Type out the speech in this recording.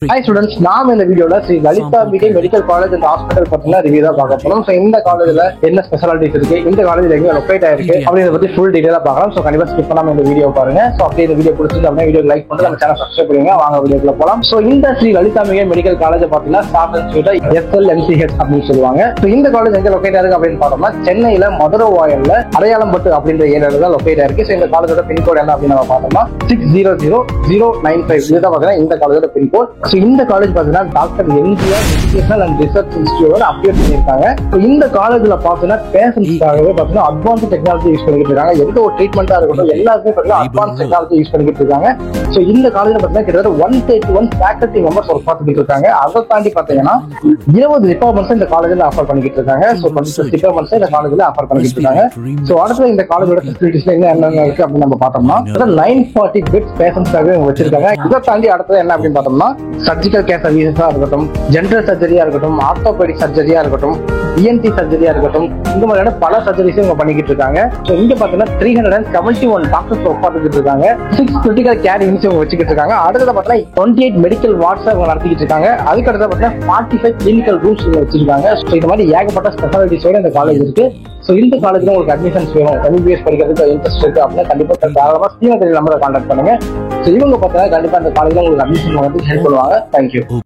Hi students, நாம் இந்த வீடியோல Sri Lalithambigai medical college and hospital பத்தின ரிவ்யூ தான் பார்க்க போறோம். சோ இந்த காலேஜ்ல என்ன ஸ்பெஷாலிட்டிஸ் இருக்கு, இந்த காலேஜ்ல எங்க லொகேட் ஆயிருக்கு அப்படிங்கறத பத்தி ஃபுல் டீடைலா பார்க்கலாம். சோ கண்டிப்பா ஸ்கிப் பண்ணாம இந்த வீடியோ பாருங்க. சோ அப்படியே இந்த வீடியோ பிடிச்சிருந்தா வீடியோ லைக் பண்ணி நம்ம சேனல் சப்ஸ்கிரைப் பண்ணுங்க. வாங்க வீடியோக்குள்ள போலாம். சோ இந்த ஸ்ரீ லலிதாம்பிகை மெடிக்கல் காலேஜ் பாத்தீங்கன்னா ஸ்டார்ட் இன்ஸ்டிடியூட் SLMCH அப்படின்னு சொல்லுவாங்க. சோ இந்த காலேஜ் எங்க லொகேட் ஆயிருக்கு அப்படின்னு பார்த்தோம்னா சென்னையில மதுரை வாயல்ல அடையாளம்பட்டு அப்படின்ற ஏரியால தான் லொகேட் ஆயிருக்கு. சோ இந்த காலேஜோட பின்கோட் என்ன அப்படின்னு நம்ம பார்த்தோம்னா 600095 இதுதான் பாத்தீங்கன்னா இந்த காலேஜோட பின்கோட். சோ இந்த காலேஜ் பாத்தீங்கன்னா doctor MGR educational and research institute update பண்ணிருக்காங்க. இந்த காலேஜ்ல பாத்தீங்கன்னா பேஷண்ட்ஸ்க்காகவே பாத்தீங்கன்னா அட்வான்ஸ் டெக்னாலஜி யூஸ் பண்ணிட்டு இருக்காங்க. எந்த ஒரு ட்ரீட்மெண்டா இருக்கட்டும் எல்லாருமே பாத்தீங்கன்னா அட்வான்ஸ் டெக்னாலஜி யூஸ் பண்ணிட்டு இருக்காங்க. சோ இந்த காலேஜ்ல பாத்தீங்கன்னா கிட்டத்தட்ட 131 ஃபேக்கல்டி மெம்பர்ஸ் ஒர்க் பார்த்துட்டு இருக்காங்க. அதை தாண்டி பாத்தீங்கன்னா 20 டிபார்ட்மெண்ட்ஸ் இந்த காலேஜ்ல ஆஃபர் பண்ணிட்டு இருக்காங்க. சோ 20 டிபார்ட்மெண்ட்ஸ் இந்த காலேஜ்ல ஆஃபர் பண்ணிட்டு இருக்காங்க. சோ அடுத்து இந்த காலேஜோட ஃபெசிலிட்டிஸ் என்னென்ன இருக்கு அப்படின்னு நம்ம பார்த்தோம்னா 940 பெட்ஸ் பேஷண்ட்ஸ்க்காக வச்சிருக்காங்க. இதை தாண்டி அடுத்தது என்ன அப்படின்னு பார்த்தோம்னா சர்ஜிக்கல் கேர் சர்வீசஸா இருக்கட்டும், ஜெனரல் சர்ஜரியா இருக்கட்டும், ஆர்த்தோபெடிக் சர்ஜரியா இருக்கட்டும், ENT சர்ஜரியா இருக்கட்டும், இந்த மாதிரியான பல சர்ஜரிஸும் இவங்க பண்ணிக்கிட்டு இருக்காங்க. ஸோ இங்க பாத்தீங்கன்னா 371 டாக்டர்ஸ் ஒர்க் பார்த்துட்டு இருக்காங்க. 6 கிரிட்டிக்கல் கேர் யூனிட்ஸ் இவங்க வச்சுக்கிட்டு இருக்காங்க. அடுத்தது பாத்தீங்கன்னா 28 மெடிக்கல் வார்ட்ஸ் இவங்க நடத்திக்கிட்டு இருக்காங்க. அதுக்கு அடுத்த பாத்தீங்கன்னா 45 கிளினிக்கல் ரூம்ஸ் இவங்க வச்சிருக்காங்க. ஸோ இந்த மாதிரி ஏகப்பட்ட ஸ்பெஷாலிட்டிஸோட இந்த காலேஜ் இருக்கு. ஸோ இந்த காலேஜ்ல உங்களுக்கு அட்மிஷன்ஸ் வேணும், MBBS படிக்கிறதுக்கு இன்ட்ரெஸ்ட் இருக்கு அப்படின்னா கண்டிப்பா தாராளமா ஸ்ரீநகர் நம்பரை கான்டாக்ட் பண்ணுங்க. ஸோ இவங்க பார்த்தா கண்டிப்பா இந்த காலேஜ்ல உங்களுக்கு அட்மிஷன் வந்து ஹெல்ப் பண்ணுவாங்க. தேங்க்யூ.